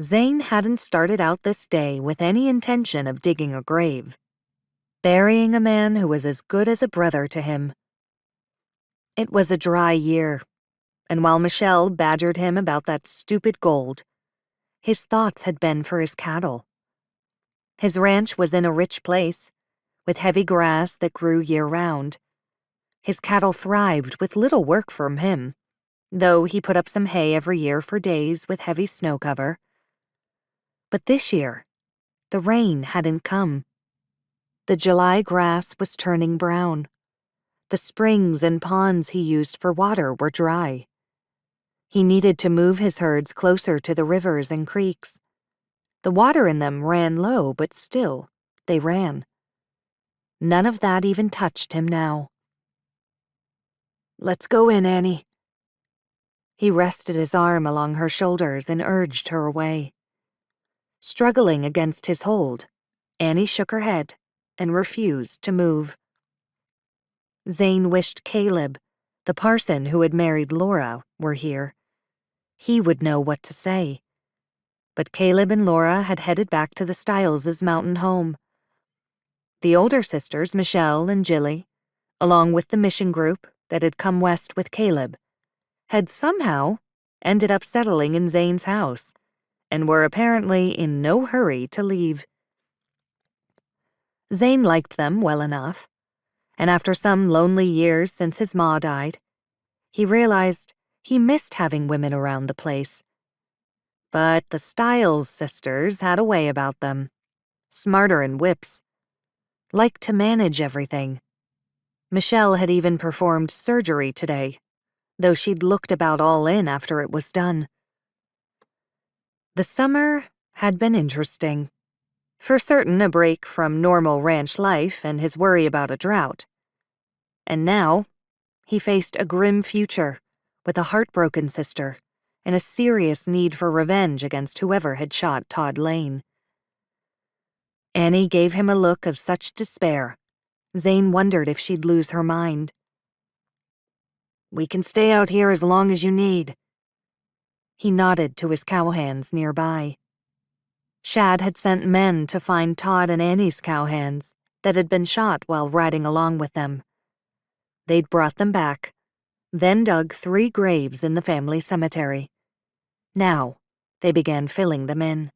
Zane hadn't started out this day with any intention of digging a grave, burying a man who was as good as a brother to him. It was a dry year, and while Michelle badgered him about that stupid gold, his thoughts had been for his cattle. His ranch was in a rich place, with heavy grass that grew year-round. His cattle thrived with little work from him, though he put up some hay every year for days with heavy snow cover. But this year, the rain hadn't come. The July grass was turning brown. The springs and ponds he used for water were dry. He needed to move his herds closer to the rivers and creeks. The water in them ran low, but still, they ran. None of that even touched him now. "Let's go in, Annie." He rested his arm along her shoulders and urged her away. Struggling against his hold, Annie shook her head and refused to move. Zane wished Caleb, the parson who had married Laura, were here. He would know what to say. But Caleb and Laura had headed back to the Stiles' mountain home. The older sisters, Michelle and Jilly, along with the mission group that had come west with Caleb, had somehow ended up settling in Zane's house and were apparently in no hurry to leave. Zane liked them well enough, and after some lonely years since his ma died, he realized he missed having women around the place. But the Stiles sisters had a way about them, smarter in whips, liked to manage everything. Michelle had even performed surgery today, though she'd looked about all in after it was done. The summer had been interesting. For certain, a break from normal ranch life and his worry about a drought. And now, he faced a grim future with a heartbroken sister and a serious need for revenge against whoever had shot Todd Lane. Annie gave him a look of such despair, Zane wondered if she'd lose her mind. "We can stay out here as long as you need." He nodded to his cowhands nearby. Shad had sent men to find Todd and Annie's cowhands that had been shot while riding along with them. They'd brought them back, then dug 3 graves in the family cemetery. Now, they began filling them in.